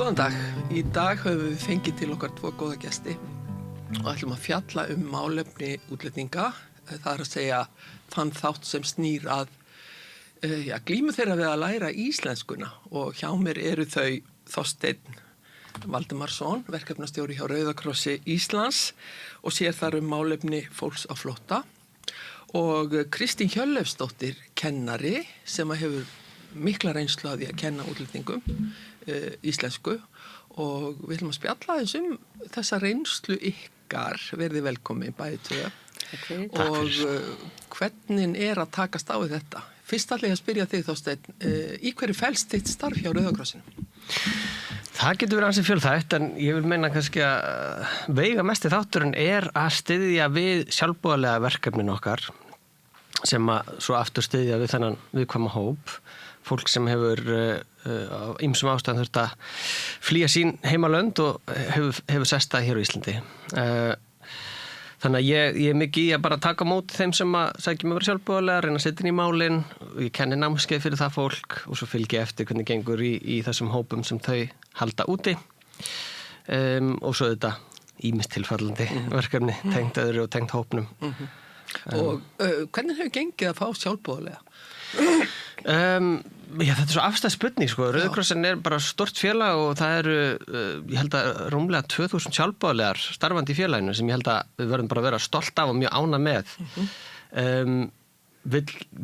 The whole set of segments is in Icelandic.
Góðan dag. Í dag höfum við fengið til okkar 2 góða gesti og ætlum að fjalla málefni útlendinga. Það að segja þann þátt sem snýr að glímu þeirra við að læra íslenskuna og hjá mér eru þau Þorsteinn Valdimarsson, verkefnastjóri hjá Rauða krossi Íslands og sér þar málefni fólks á flótta og Kristín Hjörleifsdóttir, kennari sem hefur mikla reynslu af því að kenna útlendingum íslensku og við ætlum að spjalla aðeins þessa reynslu ykkar, verði velkomin bæði tvö og hvernig að takast á við þetta. Fyrst ætla ég að spyrja þig Þorsteinn, í hverju felst þitt starf hjá Rauða krossinu? Það getur verið ansi fjölþætt en ég vil meina kannski að veigamesti þátturinn að styðja við sjálfboðalega verkefnin okkar sem að svo aftur styðja við þennan viðkvæma hóp, fólk sem hefur á ýmsum ástæðum þurft að flýja sín heimalönd og hefur sestað hér á Íslandi. Þannig að ég er mikið í að bara taka á móti þeim sem að sækja mig að vera sjálfboðalega, reyna að setja inn í málin, ég kenni námskeið fyrir það fólk og svo fylgi ég eftir hvernig gengur í þessum hópum sem þau halda úti og svo þetta ýmist tilfallandi verkefni, tengt öðru og tengt hópnum. Og hvernig hefur gengið að fá sjálfboðalega? Þetta svo afstæð spurning sko. Rauði krossin bara stort félag og það eru ég held að rúmlega 2000 sjálfboðalegar starfandi í félaginu sem ég held að við verðum bara að vera stolt af og mjög ánægð með.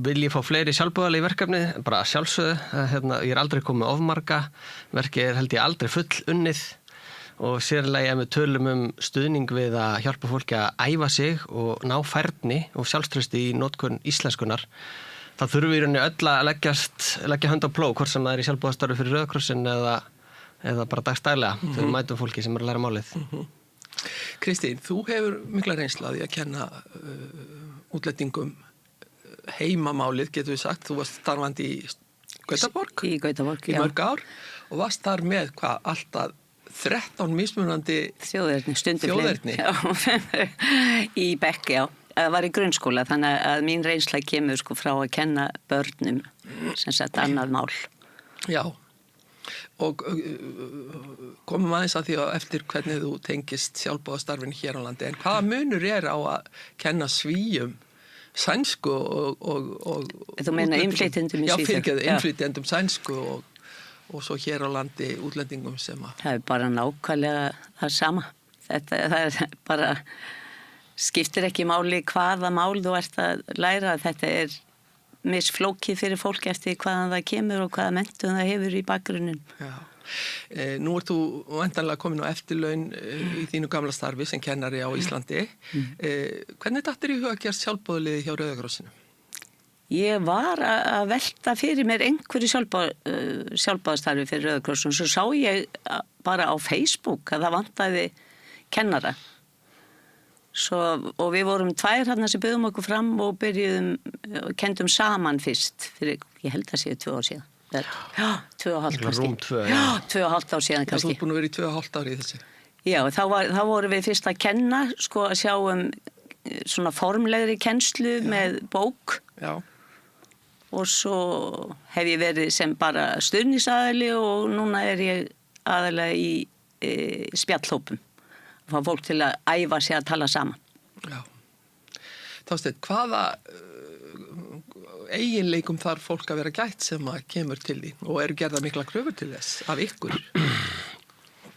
Vil ég fá fleiri sjálfboðalegi verkefni? Bara sjálfsögðu, ég aldrei komið með of marga, verkið held ég aldrei full unnið og sérlega ef við tölum stuðning við að hjálpa fólki að æfa sig og ná færni og sjálfstrausti í notkun íslenskunar. Það þurfum við í rauninni öll að leggja hönd á plóg, hvort sem það í sjálfboðastarfi fyrir Rauða krossin eða bara dagstælega þegar við mætum fólki sem að læra málið. Kristín, þú hefur mikla reynslu af því að kenna útlendingum heimamálið, getur við sagt. Þú varst starfandi í Gautaborg? Í Gautaborg, í mörg ár og varst þar með alltaf 13 mismunandi þjóðerni. Í bekk, já. Það var í grunnskóla, þannig að mín reynsla kemur frá að kenna börnum sem sagt annað mál. Já, og komum aðeins að því eftir hvernig þú tengist sjálfboðastarfinu hér á landi, en hvaða munur á að kenna Svíum sænsku og þú meina innflytjendum í Svíþjóð? Já, innflytjendum sænsku og svo hér á landi útlendingum sem að... Það bara nákvæmlega það sama. Það bara... skiptir ekki máli hvaða mál þú ert að læra. Þetta misflókið fyrir fólk eftir hvaðan það kemur og hvaða menntun það hefur í bakgrunninn. Já. Nú ert þú væntanlega komin á eftirlaun í þínu gamla starfi sem kennari á Íslandi. Hvernig dattir í huga að gera sjálfboðaliði hjá Rauða krossinu? Ég var að velta fyrir mér einhverju sjálfboðastarfi fyrir Rauða krossinu. Svo sá ég bara á Facebook að það vantaði kennara. Og við vorum 2 þarna sem buðum okkur fram og kendum saman fyrst fyrir, ég held að séu 2 ár síðan. Já, 2,5 kannski. Rúm 2, já. 2,5 ár síðan kannski. Þú ert búin að vera í 2,5 ár í þessu. Já, þá vorum við fyrst að kenna, að sjá svona formlegri kennslu með bók. Já. Og svo hef ég verið sem bara stuðningsaðili og núna ég aðalega í spjallhópum. Fá fólk til að æfa sig að tala saman. Já. Þorsteinn, hvaða eiginleikum þarf fólk að vera gætt sem að kemur til því og eru gerða mikla kröfur til þess af ykkur?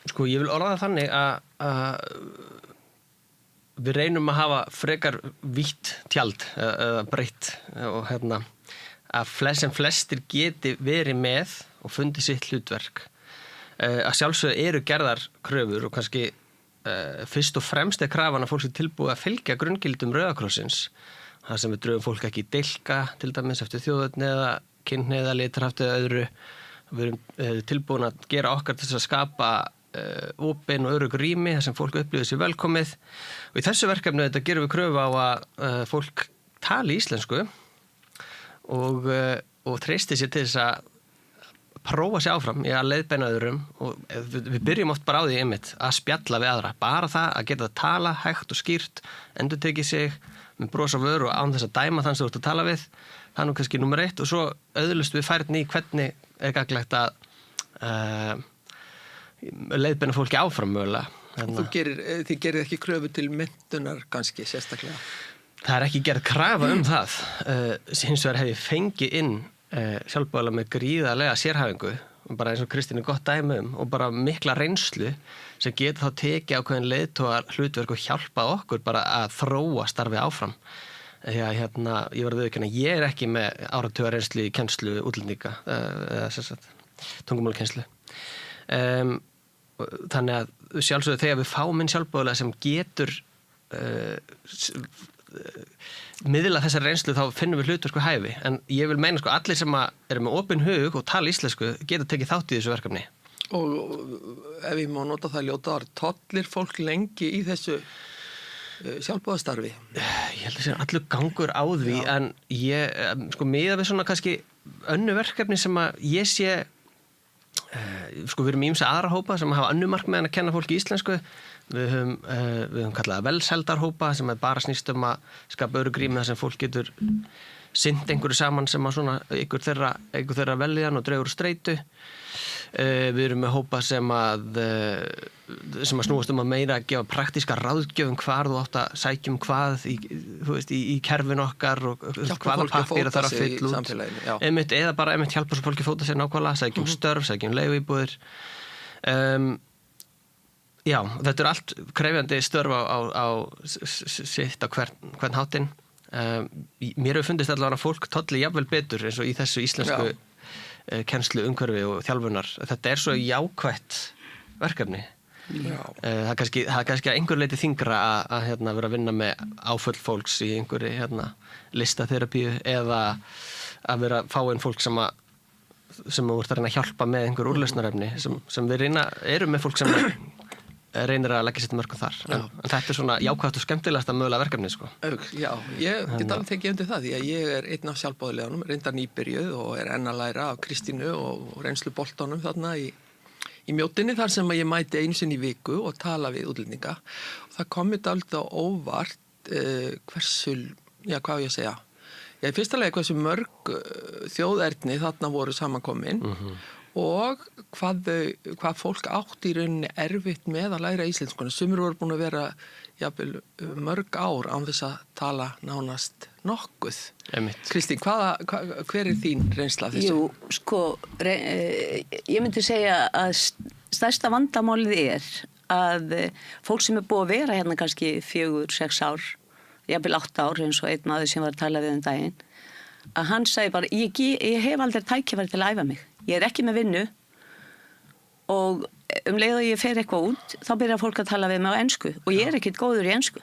Sko, ég vil orða það þannig að við reynum að hafa frekar vítt tjald eða breitt og að sem flestir geti verið með og fundið sitt hlutverk. Að sjálfsögðu eru gerðar kröfur og kannski fyrst og fremst krafan að fólk sé tilbúið að fylgja grunngildum Rauða krossins. Það sem við drögum fólk ekki í dilka, til dæmis eftir þjóðerni eða kynhneigð eða litarhaft eða öðru. Við erum tilbúin að gera okkar til þess að skapa opin og örugg rými þar sem fólk upplifir sér velkomið. Og í þessu verkefni þetta gerum við kröfu á að fólk tali íslensku og treysti sér til þess að prófa sig áfram í að leiðbeina öðrum og við byrjum oft bara á því að spjalla við aðra. Bara það að geta að tala hægt og skýrt, endurtekið sig með bros á vör og án þess að dæma þann sem þú ert að tala við. Það nú kannski númer 1 og svo auðlust við færni í hvernig gagnlegt að leiðbeina fólki áfram mögulega. Þið gerir ekki kröfu til menntunar kannski sérstaklega? Það ekki gerð krafa það. Hins vegar hef ég fengið inn sjálfboðaliða með gríðarlega sérhæfingu, bara eins og Kristín gott dæmi og bara mikla reynslu sem getur þá tekið ákveðin leiðtogar hlutverk og hjálpa okkur bara að þróa starfi áfram. Því að ég var að viðurkenna, ég ekki með áratuga reynslu í kennslu útlendinga, eða tungumálkennslu. Þannig að sjálfsögðu þegar við fáum inn sjálfboðaliða sem getur miðla þessar reynslu þá finnum við hlutverk og hæfi, en ég vil meina allir sem eru með opinn hug og tala íslensku geta tekið þátt í þessu verkefni. Og ef ég má nota það ljóta orð, tollir fólk lengi í þessu sjálfboðastarfi? Ég held að sé allur gangur á því, en ég miðað við svona kannski önnu verkefni sem að ég sé við erum ýmsa aðra hópa sem hafa önnur markmið en að kenna fólki íslensku. Við höfum kallaða velseldarhópa sem bara snýst að skapa örugrými þar sem fólk getur sinnt einhverju saman sem að svona einhver þeirra veljan og dregur streitu. Við erum með hópa sem að snúast að meira að gefa praktíska ráðgjöf hvar þú átt að sækjum hvað í kerfin okkar og hvaða pappíra þarf að fylla út. Eða bara hjálpa svo fólki fóta sér nákvæmlega, sækjum störf, sækjum leiguíbúðir. Já, þetta allt krefjandi störf á sitt á hvern háttinn. Mér hefur fundist allavega að fólk tolli jafnvel betur eins og í þessu íslensku kennslu umhverfi og þjálfunar. Þetta svo jákvætt verkefni. Það kannski að einhver leiti þyngra að vera að vinna með áföll fólks í einhverju listaterapíu eða að vera að fá inn fólk sem þú ert að reyna að hjálpa með einhver úrlausnarefni sem við erum með fólk sem reynir að leggja sitt mörgum þar. En þetta svona jákvætt og skemmtilegasta mögulega verkefni, sko. Já, ég get alveg tekið undir það því að ég einn af sjálfboðaliðunum, reyndar nýbyrjuð og enn að læra af Kristínu og reynslu boltanum þarna í Mjótinni þar sem ég mæti einu sinni í viku og tala við útlendinga. Og það kom mér dálítið á óvart hversu, hvað á ég að segja? Í fyrsta lagi hversu mörg þjóðerni þarna voru samankomin og hvað fólk átt í rauninni erfitt með að læra íslenskuna. Sumir voru búin að vera jafnvel mörg ár án þess að tala nánast nokkuð. Kristín, hver þín reynsla af þessu? Ég myndi segja að stærsta vandamálið að fólk sem búið að vera hérna kannski 4-6 ár, jafnvel 8 ár eins og einn maður sem var að tala við daginn, að hann sagði bara, ég hef aldrei tækifæri til að æfa mig. Ég ekki með vinnu og leið og ég fer eitthvað út, þá byrjar fólk að tala við mig á ensku og ég ekkert góður í ensku.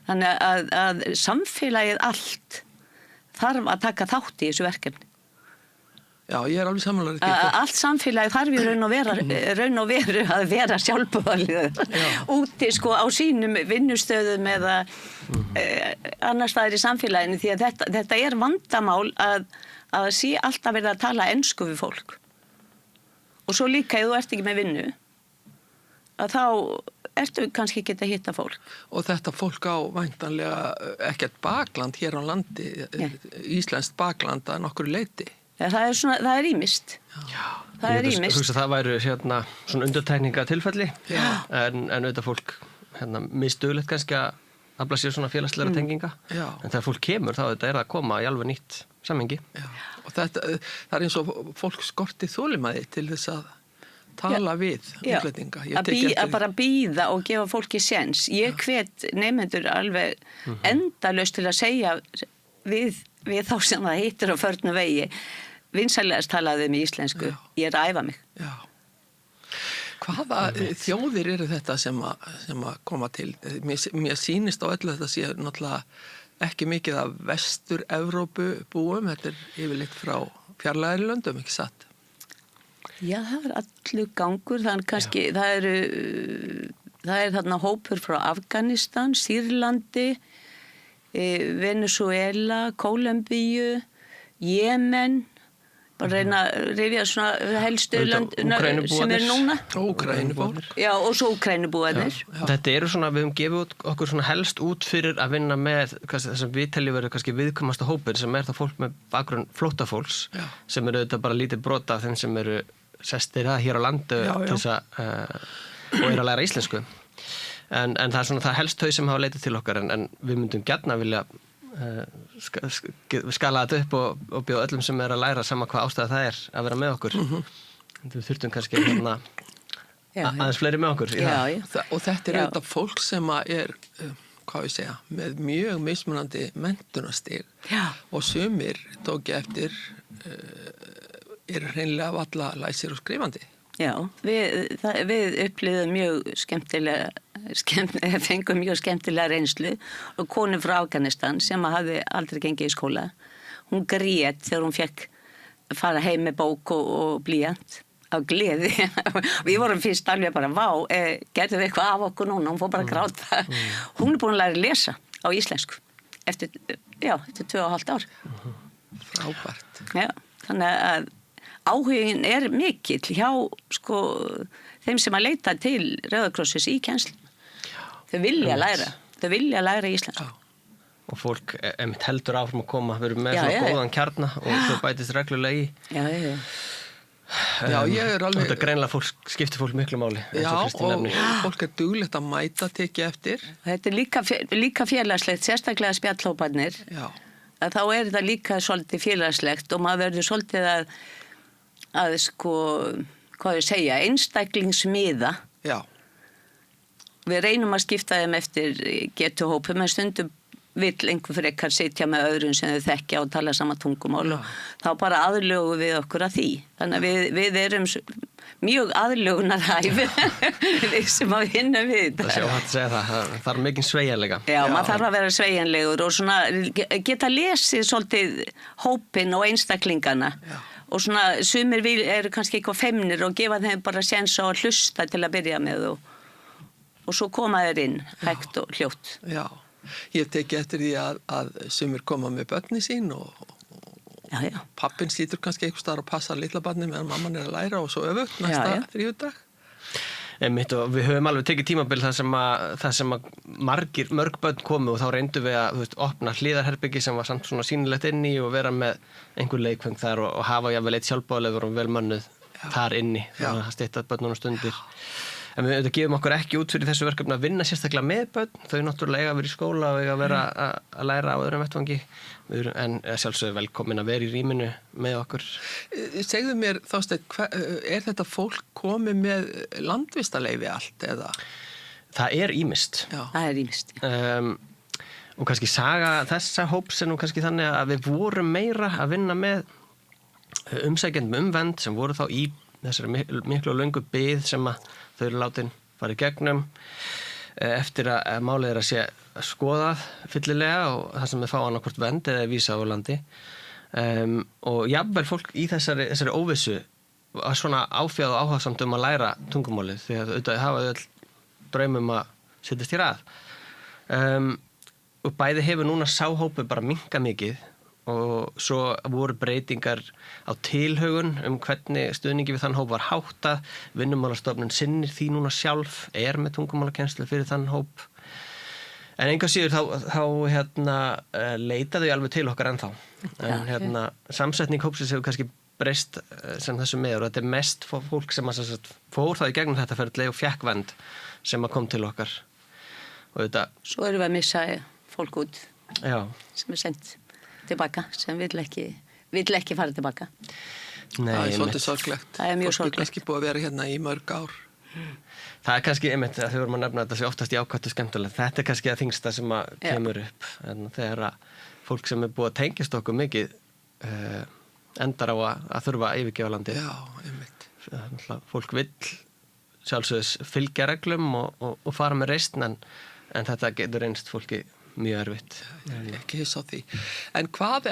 Þannig að samfélagið allt þarf að taka þátt í þessu verkefni. Já, ég alveg sammála því. Allt samfélagið þarf í raun og veru að vera sjálfboðaliður úti á sínum vinnustöðum eða annars staðar í samfélaginu því að þetta vandamál að sé alltaf verið að tala ensku við fólk. Og svo líka ef þú ert ekki með vinnu, að þá ertu kannski ekki að hitta fólk. Og þetta fólk á væntanlega ekkert bakland hér á landi, íslenskt bakland að nokkru leyti. Það ýmist. Það ýmist. Það væru svona undirtekninga tilfelli, en auðvitað fólk misdugulegt kannski að afla sér svona félagslega tenginga. En þegar fólk kemur þá það að koma í alveg nýtt samhengi. Og það eins og fólk skorti þolinmæði til þess að tala við útlendinga. Að bara bíða og gefa fólki séns. Ég hvet nemendur alveg endalaust til að segja við þá sem það hittir á förnu vegi. Vinsælegast talaði með íslensku. Ég að æfa mig. Já. Hvaða þjóðir eru þetta sem að koma til? Mér sýnist á öllu þetta sé náttúrulega ekki mikið af Vestur-Evrópu búum. Þetta yfirleitt frá fjarlægari löndum, ekki satt? Já, það allur gangur. Það er þarna hópur frá Afganistan, Sýrlandi, Venezuela, Kólumbíu, Jemen, bara reyna að rifja svona helstu lönd sem núna. Úkraínubúar. Já, og svo Úkraínubúarnir. Þetta eru svona, við höfum gefið okkur svona helst út fyrir að vinna með þessum við teljum verið kannski viðkvæmasta hópur sem það fólk með bakgrunn flóttafólks sem auðvitað bara lítið brot af þeim sem sestir það hér á landu til þess að og að læra íslensku en það svona það helst þau sem hafa leitað til okkar en við myndum gjarna vilja skala þetta upp og bjóða öllum sem að læra sama hvað ástæða það að vera með okkur við þurftum kannski aðeins fleiri með okkur og þetta auðvitað fólk sem að hvað ég segja, með mjög mismunandi menntunastig og sumir tóki eftir hreinlega valla læsir og skrifandi. Já, við upplifðum mjög fengum mjög skemmtilega reynslu og konu frá Afganistan sem hafði aldrei gengið í skóla. Hún grét þegar hún fekk fara heim með bók og blýant af gleði. Við vorum fyrst alveg bara, gerðum við eitthvað af okkur núna, hún fór bara að gráta. Hún búin að læra að lesa á íslensku eftir 2,5 ár. Frábært. Já, þannig að áhugin mikill hjá þeim sem að leita til Rauða krossins í kennslu. Þau vilja læra íslensku. Og fólk heldur áfram að koma, við erum með svona góðan kjarna og svo bætist reglulega í. Já, ég alveg... Þetta greinlega skiptir fólk miklu máli. Já, og fólk duglegt að mæta, tekja eftir. Þetta líka félagslegt, sérstaklega spjallhóparnir. Já. Þá þetta líka svolítið félagslegt og maður verður svolítið að hvað ég segja, einstaklingsmiða. Já. Við reynum að skipta þeim eftir getuhópum, en stundum vill einhver frekar sitja með öðrum sem þau þekkja og tala sama tungumál og þá bara aðlögum við okkur að því. Þannig að við erum mjög aðlögunarhæf við sem að vinna við þetta. Það sé óhætt að segja það þarf mikið sveigjanleika. Já, maður þarf að vera sveigjanlegur og svona geta lesið svolítið hópinn og einstaklingana. Já. Og svona sumir eru kannski eitthvað feimnir og gefa þeim bara séns á að hlusta til að byrja með og svo koma þeir inn hægt og hljótt. Já. Ég teki eftir því að sumir koma með börni sín og pappin situr kannski einhvers staðar og passar litla barni meðan mamman að læra og svo öfugt næsta þriðjudag. Og við höfum alveg tekið tímabil þar sem að mörg börn komu og þá reyndum við að opna hliðarherbyggi sem var samt svona sýnilegt inni og vera með einhver leikfeng þar og hafa jafnvel eitt sjálfboðaliður og vel mönnuð þar inni þannig að stytta börnunum stundir. En við gefum okkur ekki út fyrir þessu verkefni að vinna sérstaklega með börn. Þau náttúrulega eiga að vera í skóla og eiga að vera að læra á öðrum vettvangi. En sjálfsögðu velkomin að vera í rýminu með okkur. Segðu mér, Þorsteinn, þetta fólk komið með landvistarleyfi allt eða? Það ýmist. Já, það ýmist. Og kannski saga þessa hóps nú kannski þannig að við vorum meira að vinna með umsækjendum vernd sem voru þá í þessari miklu og löngu bið sem að þau eru látin farið gegnum eftir að málið að sé skoðað fyllilega og það sem þau fá annarkvort vernd eða vísa á landi og jafnvel fólk í þessari óvissu var svona áfjáð og áhugasamt að læra tungumálið því að auðvitað hafa öll draumum að setjast í rað og bæði hefur núna sáhópu bara minkað mikið og svo voru breytingar á tilhögun hvernig stuðningi við þann hóp var háttað. Vinnumálastofnun sinnir því núna sjálf, með tungumálakennslu fyrir þann hóp. En enga síður þá leitaðu alveg til okkar ennþá. En samsetning hópsins hefur kannski breyst sem þessu með og þetta mest fólk sem fór það í gegnum þetta ferli og fékk vernd sem kom til okkar. Og þetta... Svo erum við að missa fólk út sem sendt tilbaka sem vill ekki fara tilbaka. Nei, það svolítið sorglegt. Það mjög sorglegt. Fólk kannski búið að vera hérna í mörg ár. Það kannski að þau vorum að nefna þetta sé oftast jákvætt og skemmtilegt. Þetta kannski að þingsta sem að kemur upp. En þegar að fólk sem búið að tengjast okkur mikið endar á að þurfa að yfirgefa landið. Já, einmitt. Fólk vill sjálfsögðis fylgja reglum og fara með reisn en þetta getur reynst fólki mjög erfitt. Ekki hissa á því. En hvað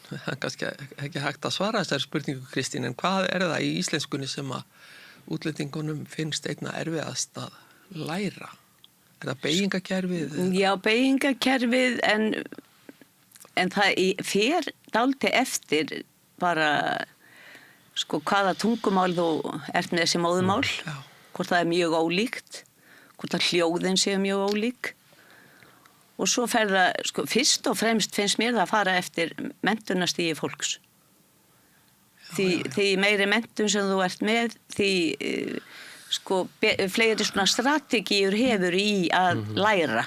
það kannski ekki hægt að svara þessari spurningu Kristín, en hvað það í íslenskunni sem að útlendingunum finnst einna erfiðast að læra? Það beygingakerfið? Já, beygingakerfið en það fer dálítið eftir bara hvaða tungumál þú ert með þessi móðumál, hvort það mjög ólíkt, hvort það hljóðin séu mjög ólík. Og svo fer það, fyrst og fremst finnst mér það að fara eftir menntunarstigi fólks. Því meiri menntun sem þú ert með, því fleiri svona strategíur hefur í að læra.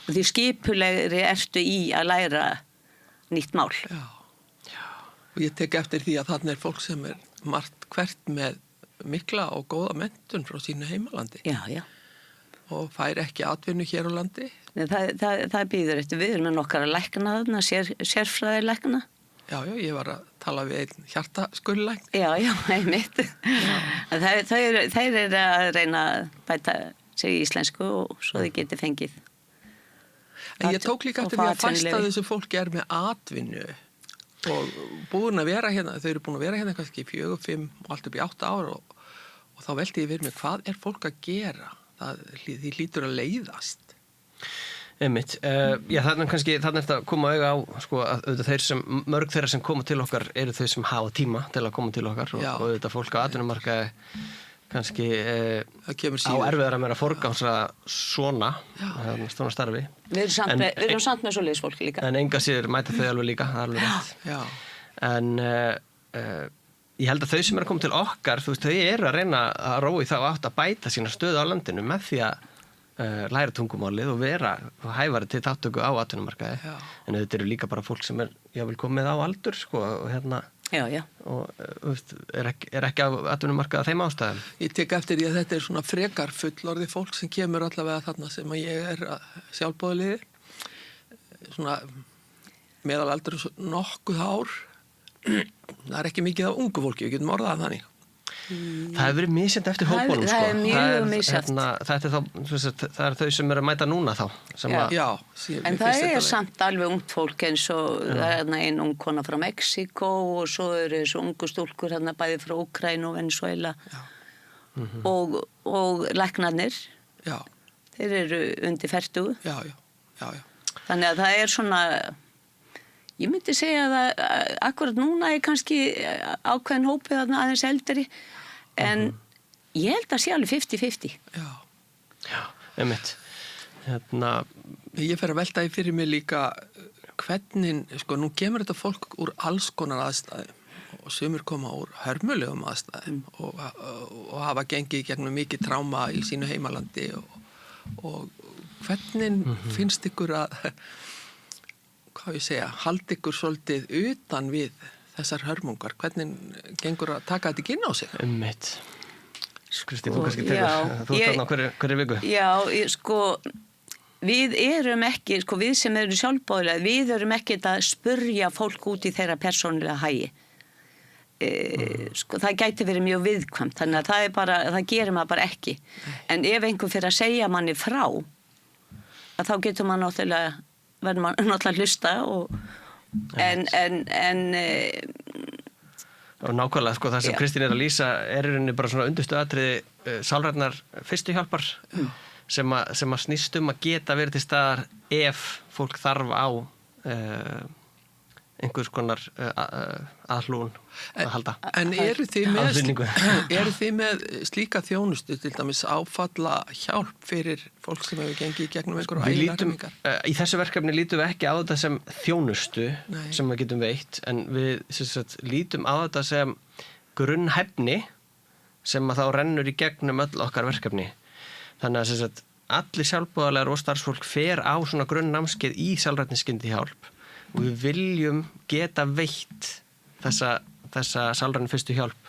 Og því skipulegri ertu í að læra nýtt mál. Og ég tek eftir því að þarna fólk sem margt hvert með mikla og góða menntun frá sínu heimalandi. Já. Og fær ekki atvinnu hér á landi. Það býður eftir. Við erum með nokkara lækna þarna, sérfræðir lækna. Já, ég var að tala við einn hjartaskurðlækn. Já, einmitt. Þeir eru að reyna að bæta sig í íslensku og svo þið geti fengið. En ég tók líka eftir því að fæsta þessu fólki með atvinnu og búin að vera hérna, þau eru búin að vera hérna kannski 4, 5 og allt upp í 8 ár og þá velti ég verið með hvað fólk að gera? Því hlýtur að leiðast. Einmitt. Þannig er þetta að koma auga á að mörg þeirra sem koma til okkar eru þau sem hafa tíma til að koma til okkar og auðvitað fólk á atvinnumarkaði kannski á erfiðara með að forgámsa svona starfi. Við erum samt með svoleiðis fólk líka. En enga síður mæta þau alveg líka, það er alveg rétt. Já. En ég held að þau sem eru að koma til okkar, þau eru að reyna að róa í þá átt að bæta sína stöðu á landinu með því að læra tungumálið og vera hæfari til þáttöku á atvinnumarkaði. En þetta eru líka bara fólk sem jável komið á aldur og og er ekki á atvinnumarkaði að þeim ástæðum. Ég tek eftir því að þetta svona frekar fullorðið fólk sem kemur allavega þarna sem að ég sjálfboðaliði. Svona meðalaldur nokkuð ár. Það ekki mikið af ungu fólki, við getum orðað þannig. Það hefur verið misjant eftir hópunum. Það er mjög misjant. Það er þau sem eru að mæta núna þá. En það samt alveg ungt fólk eins og það er ein ung kona frá Mexíkó og svo eru þessu ungu stúlkur bæði frá Úkraínu og Venezuela og læknarnir. Þeir eru undir 40. Já. Þannig að það er svona... Ég myndi segja að akkurat núna er kannski ákveðin hópið aðeins eldri, en ég held að sé alveg 50-50. Já, einmitt. Ég fer að velta í fyrir mig líka hvernig, nú kemur þetta fólk úr alls konar aðstæðum og sumir koma úr hörmulegum aðstæðum og hafa gengið gegnum mikið tráma í sínu heimalandi og hvernig finnst ykkur að halda ykkur svolítið utan við þessar hörmungar? Hvernig gengur að taka þetta ekki inn á sig? Einmitt. Kristi, þú kannski tegur. Þú ert þarna hverju viku. Já, við erum ekki, við sem erum sjálfboðaliðar, við erum ekki að spurja fólk út í þeirra persónulega hagi. Það gæti verið mjög viðkvæmt, þannig að það gerir maður bara ekki. En ef einhver fyrir að segja manni frá, að þá getur maður verður maður náttúrulega hlusta og nákvæmlega það sem Kristín er að lýsa er í rauninni bara svona undirstu atriði sálrænnar fyrstu hjálpar sem að snýst að geta verið til staðar ef fólk þarf á einhvers konar aðhlúun að halda. En eru þið með slíka þjónustu, til dæmis áfalla hjálp fyrir fólk sem hefur gengið í gegnum einhverju ægilarmingar? Í þessu verkefni lítum við ekki á þetta sem þjónustu sem við getum veitt, en við lítum á þetta sem grunnhæfni sem að þá rennur í gegnum öll okkar verkefni. Þannig að allir sjálfboðaliðar og starfsfólk fer á svona grunnnámskeið í sálrænni skyndihjálp og við viljum geta veitt þessa sálrænni fyrstu hjálp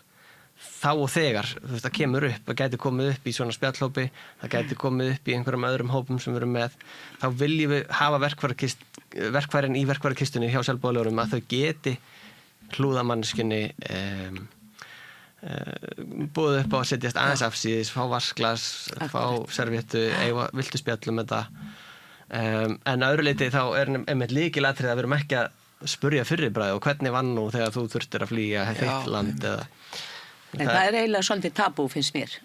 þá og þegar það kemur upp, það gæti komið upp í svona spjallhópi, það gæti komið upp í einhverjum öðrum hópum sem við erum með, þá viljum við hafa verkfærin í verkfærakistunni hjá sjálfboðaliðurum að þau geti hlúða manneskjunni búið upp á að setjast aðeins afsíðis, fá vasklas, fá servéttu, viltu spjallum þetta. En öðru leyti þá er einmitt lykilatriði að við erum ekki að spurja fyrirbræði og hvernig vann nú þegar þú þurftir að flýja þitt land eða... En það er eiginlega svolítið tabú finnst mér.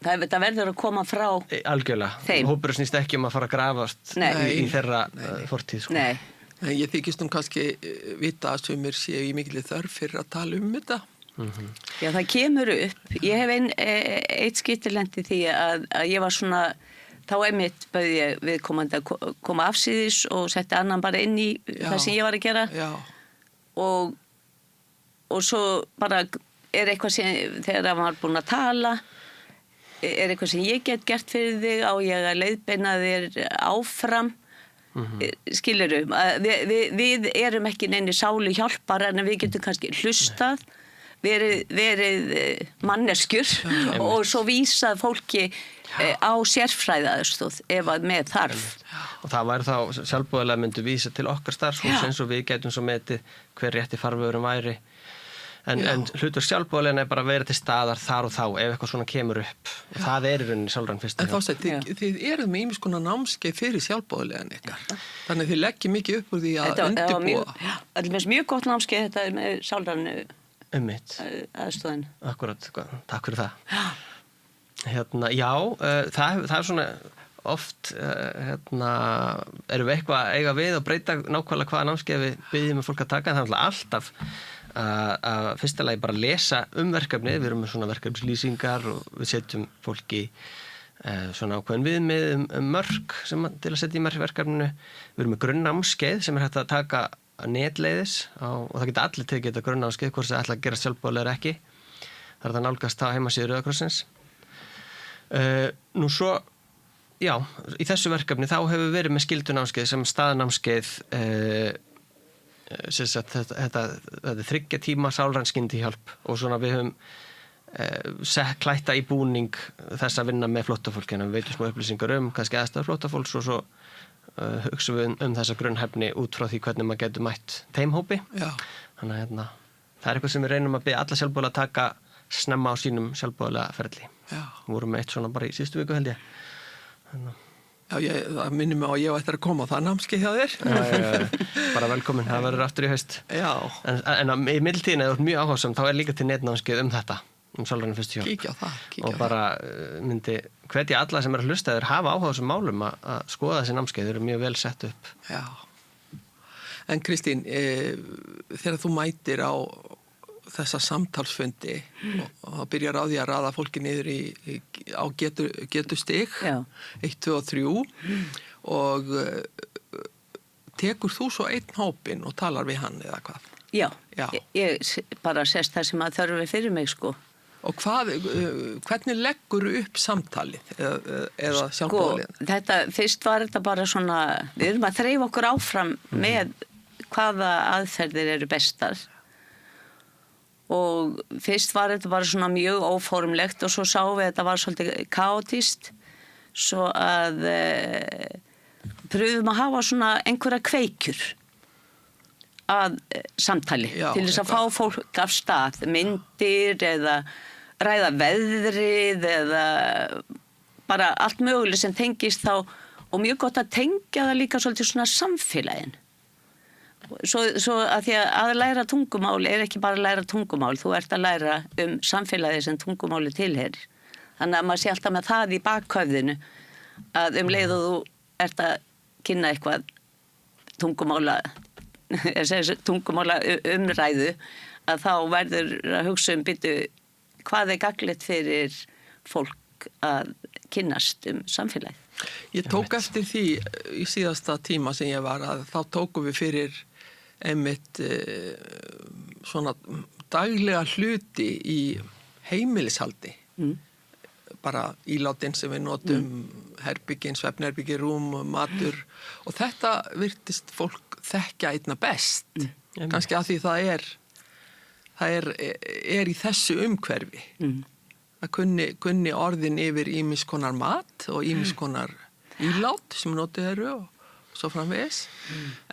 Það verður að koma frá algjörlega. Þeim. Hópurinn snýst ekki að fara að grafast í þeirra fortíð. Nei. En ég þykist kannski vita að sumir séu í mikilli þörf fyrir að tala þetta. Já, það kemur upp. Ég hef eitt skiptilendi því að ég var svona... Þá einmitt bauði ég viðkomandi að koma afsíðis og setti annan bara inn í það sem ég var að gera. Já. Og og svo bara eitthvað sem, þegar hann var búinn að tala, eitthvað sem ég get gert fyrir þig, á ég að leiðbeina þér áfram, skilurðu, við erum ekki neini sálu hjálpar en við getum kannski hlustað, verið manneskjur og svo vísað fólki á sérfræðaaðstoð ef að með þarf. Og það væri þá sjálfboðalega myndu vísa til okkar starfsfólks eins og við getum svo metið hver rétti farvegurum væri. En hlutur sjálfboðalega er bara að vera til staðar þar og þá ef eitthvað svona kemur upp. Og það er í rauninni sjálfræn fyrsta hjálp. En þá þið eruð með ýmis konar námskeið fyrir sjálfboðalegan ykkar. Þannig þið leggið mikið upp úr því að undirbúa. Það er mjög gott námskeið þetta með sjálfræn aðstoðin. Akkurat, takk fyrir það. Það er svona oft erum við eitthvað eiga við og breyta nákvæmlega hvaða námskeið við byggjum fólk að taka. Það er alltaf að fyrsta lagi bara lesa verkefnið. Við erum með svona verkefnislýsingar og við setjum fólki svona ákveðin viðmið mörk sem til að setja í verkefninu. Við erum með grunnnámskeið sem hægt að taka netleiðis og það geta allir tekið þetta grunnnámskeið hvort það ætla að gera sjálfboðalega eða ekki. Það er það nálgast á heimasíðu Rauða krossins. Nú svo, í þessu verkefni þá hefur verið með skyldunámskeið sem staðnámskeið þetta er 3 tíma sálræn skyndihjálp og svona við höfum klætta í búning þess að vinna með flóttafólk en við veitum smá upplýsingar kannski aðstæður flóttafólks og svo hugsa við þessa grunnhæfni út frá því hvernig maður getur mætt teimhópi. Þannig að það er eitthvað sem við reynum að biðja alla sjálfboðalega að taka snemma á sínum sjálfboðalega ferli. Við vorum með eitt svona bara í síðustu viku held ég. Það minnir mig á að ég ætti að koma á það námskeið hjá þér. Bara velkomin, það verður aftur í haust. En í middeltíðinni, ef þú ert mjög áhugasöm, þá er líka til netnámskeið þetta. Sálræna fyrstu hjálp. Kíkja á það. Og bara myndi hvetja alla sem að hlusta þeir hafa áhuga á þessum málum að skoða þessi námskeið, þeir eru mjög vel sett upp. Já. En Kristín, þegar þú mætir á þessa samtalsfundi og byrjar á því að raða fólki niður á getustig 1, 2 og 3 og tekur þú svo einn hópinn og talar við hann eða hvað? Já. Ég bara sést það sem að þörfi fyrir mig sko. Og hvernig leggur upp samtalið eða sjálfboðaliðan? Fyrst var þetta bara svona, við erum að þreifa okkur áfram með hvaða aðferðir eru bestar og fyrst var þetta bara svona mjög óformlegt og svo sáum við að þetta var svolítið kaotist svo að pröfum að hafa svona einhverja kveikjur að samtali til þess að fá fólk af stað, myndir eða ræða veðrið eða bara allt möguleg sem tengist þá og mjög gott að tengja það líka svolítið svona samfélagin. Svo að því að læra tungumál er ekki bara að læra tungumál, þú ert að læra samfélagið sem tungumáli tilheyrir. Þannig að maður sé alltaf með það í bakhöfðinu að leið og þú ert að kynna eitthvað tungumála umræðu að þá verður að hugsa byttu hvað er gagnlegt fyrir fólk að kynnast samfélagið. Ég tók eftir því í síðasta tíma sem ég var að þá tókum við fyrir einmitt svona daglega hluti í heimilishaldi. Bara ílátin sem við notum, herbyggin, svefnherbyggi, rúm, matur og þetta virtist fólk þekkja einna best. Kannski að því það er í þessu umhverfi. Það kunni orðin yfir ýmis konar mat og ýmis konar ílát sem notið eru og svo framvegis.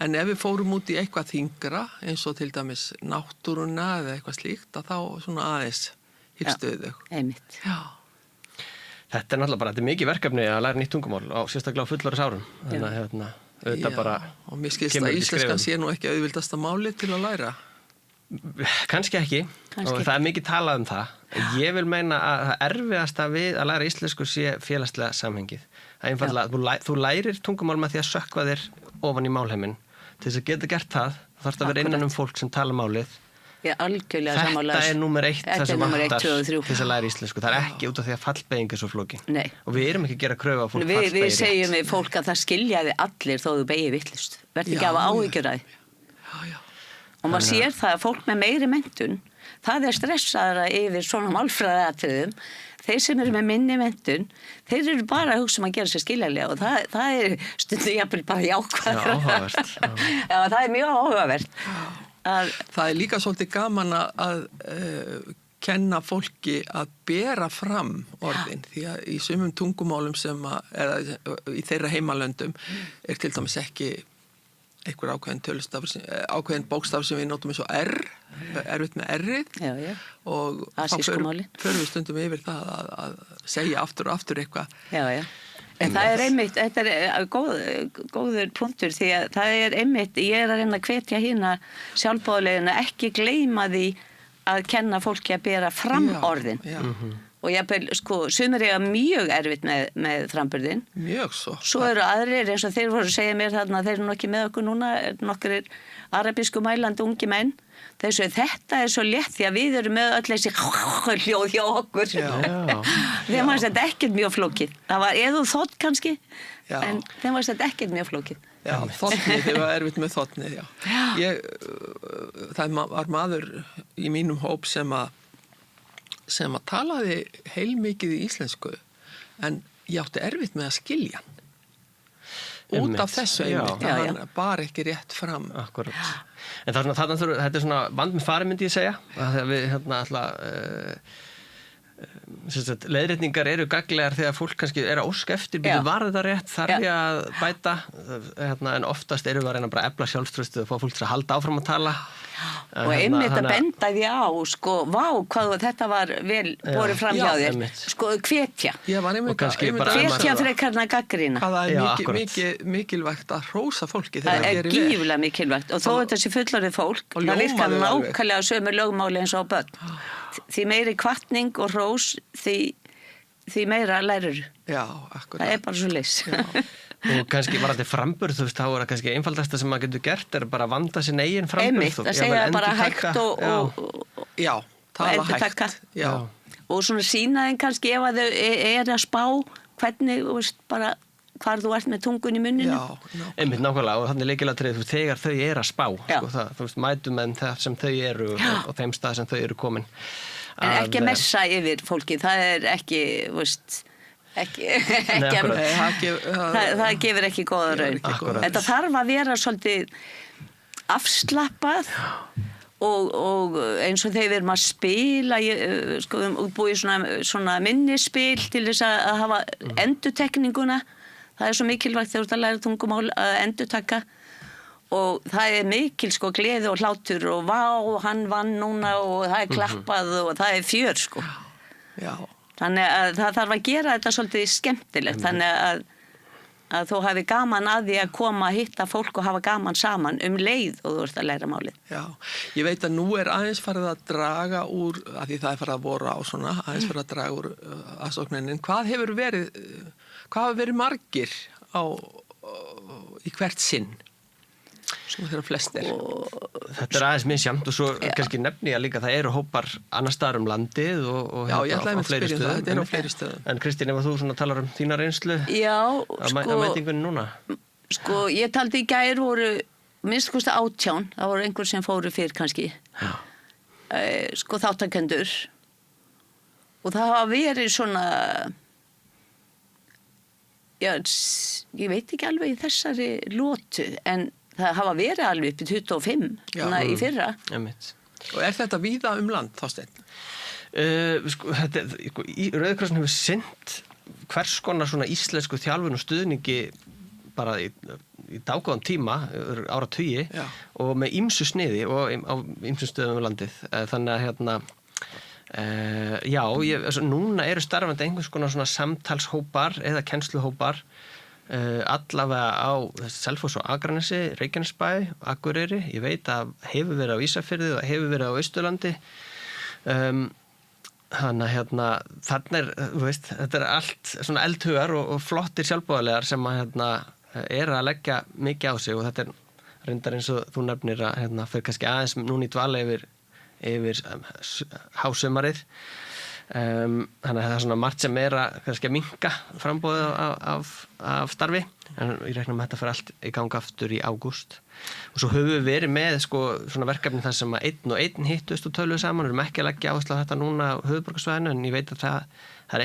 En ef við fórum út í eitthvað þyngra, eins og til dæmis náttúruna eða eitthvað slíkt, að þá svona aðeins hýrstuðu þau. Einmitt. Já. Þetta er náttúrulega bara, þetta er mikið verkefni að læra nýtt tungumál á sérstaklega á fullorðinsárum. Þannig að auðvitað bara og mér skilst að íslenskan sé nú ekki auðvildasta máli til að læra. Kannski ekki. Og það er mikið talað um það. Ég vil meina að það erfiðasta við að læra íslensku sé félagslega samhengið. Það er einfaldlega, þú lærir tungumál með því að sökkva þér ofan í málheiminn. Til þess að geta gert það, þarfst að vera innan fólk sem tala málið. Þetta er númer 1 það sem vantar til þess að læra íslensku. Það er ekki út af því að fallbeyging er svo flókin. Nei. Og við erum ekki að gera kröfu á fólk fallbeygir. Við segjum við fólk að það skiljaði allir þó þú beygir vitlaust. Verð ekki að hafa áhyggjur af því. Og maður sér það að fólk með meiri menntun, það stressaðara yfir svona málfræðiatriðum. Þeir sem eru með minni menntun, þeir eru bara að hugsa að gera sér skiljanlega og það stundum jafnvel bara jákvæðara. Já, áhugavert. Já, það mjög áhugavert. Það líka svolítið gaman að kenna fólki að bera fram orðin, því að í sumum tungumálum eða í þeirra heimalöndum til dæmis ekki einhver ákveðin bókstafur sem við notum eins og erfitt með R-ið og þá förum við stundum yfir það að segja aftur og aftur eitthvað. Já. En það einmitt, þetta góður punktur því að það einmitt, ég að reyna að hvetja hérna sjálfboðaliðina ekki gleyma því að kenna fólki að bera fram orðin. Og sumir eiga mjög erfitt með framburðin. Mjög svo. Svo eru aðrir eins og þeir voru að segja mér þarna, þeir eru ekki með okkur núna, nokkur arabísku mælandi ungi menn. Þeir svo þetta svo létt því að við erum með öll þessi hljóð hjá okkur. Þeim var þetta ekkert mjög flókið. Það var eða þótt kannski, en þeim var þetta ekkert mjög flókið. Já, þotnið, þeir var erfitt með þotnið, það var maður í mínum hóp sem að talaði heilmikið í íslensku en ég átti erfitt með að skilja hann út af þessu einmitt að hann bar ekki rétt fram. Akkurat. En þetta svona vand með fari myndi ég segja að við leiðrétningar eru gagnlegar þegar fólk kannski að óska eftir var þetta rétt, þarf ég að bæta en oftast erum við að reyna bara að efla sjálfstraustið og fá fólk til að halda áfram að tala og einmitt að benda því á vá hvað þetta var vel borið fram hjá þér hvetja hvetja frekarna gagnrýna. Það mikilvægt að hrósa fólki það gífurlega mikilvægt og þó þetta sé fullorðið fólk það virkar nákvæmlega sömu lögmáli eins og börn. Því meiri hvatning og hrós því meira lærur. Já, akkurat. Það bara svo leys. Og kannski var þetta framburð, þá það kannski einfaldasta sem maður getur gert bara að vanda sin eigin framburð. Einmitt, að segja bara hægt og já, tala hægt. Já. Og svona sína þeim kannski ef að þau að spá hvernig, bara hvar þú ert með tungun í munninu. Já, einmitt nákvæmlega og þannig leikilatrið þegar þau að spá, mætum en það sem þau eru og þeim stað sem þau eru komin. En ekki messa yfir fólki, það ekki, það gefur ekki góða raun. Þetta þarf að vera svolítið afslappað og eins og þegar við erum að spila, útbúið svona minnispil til þess að hafa endurtekninguna. Það svo mikilvægt þegar þú ert að læra tungumál að endurtaka og það mikil gleði og hlátur og vá, hann vann núna og það klappað og það fjör Já. Þannig að það þarf að gera þetta svolítið skemmtilegt þannig að þú hafi gaman að því að koma að hitta fólk og hafa gaman saman leið og þú ert að læra málið. Já, ég veit að nú aðeins farið að draga úr, að því það farið að voru á svona, aðeins farið að draga úr aðsókninni. Hvað hafa verið margir í hvert sinn? Svona þeirra flestir. Þetta aðeins misjafnt og svo kannski nefni ég líka það eru hópar annars staðar landið og já, ég ætlaði að spyrja það, þetta á fleiri stöðum. En Kristín, ef þú talar þína reynslu að mætingunni núna? Ég taldi í gær voru minnst kosti 18, það voru einhver sem fóru fyrr kannski. Þáttakendur og það hafa verið svona ég veit ekki alveg í þessari lotu en það hafa verið alveg upp í 25 í fyrra. Og þetta víða land, Þorsteinn? Rauði krossin hefur sinnt hvers konar svona íslensku þjálfun og stuðningi bara í dágóðan tíma, áratugi og með ýmsu sniði og á ýmsum stöðum landið. Þannig að núna eru starfandi einhvers konar svona samtalshópar eða kennsluhópar allavega á Selfoss og Akranesi, Reykjanesbæ, Akureyri. Ég veit að hefur verið á Ísafirði og hefur verið á Austurlandi. Þannig að þarna þetta allt svona eldhugar og flottir sjálfboðaliðar sem að leggja mikið á sig og þetta reyndar eins og þú nefnir að fyrir kannski aðeins núna í dvala yfir hásumarið Þannig að það svona margt sem kannski að minnka frambóðið af starfi, en ég rekna með þetta fyrir allt í gang aftur í ágúst. Og svo höfum við verið með svona verkefni þar sem að einn og einn hittust og töluðu saman, við erum ekki að leggja áherslu á þetta núna á höfuðborgarsvæðinu, en ég veit að það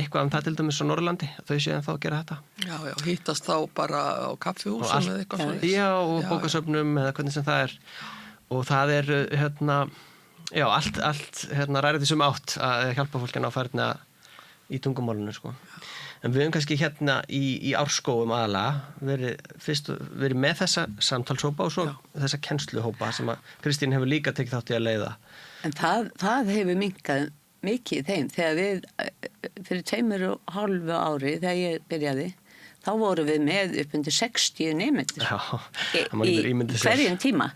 eitthvað það til dæmis á Norðurlandi, þau séu þá að gera þetta. Já, hittast þá bara á kaffihúsum eða eitthvað svona. Já, og bókasöfnum eða hvernig sem það og það allt ræðið þessum átt að hjálpa fólkina á færðina í tungumálinu, sko. En við höfum kannski í Árskógum aðalega verið með þessa samtalshópa og svo þessa kennsluhópa sem að Kristín hefur líka tekið þátt í að leiða. En það hefur minnkað mikið þeim. Þegar við, fyrir 2,5 ári, þegar ég byrjaði, þá vorum við með upp undir 60 nemendur í hverjum tíma.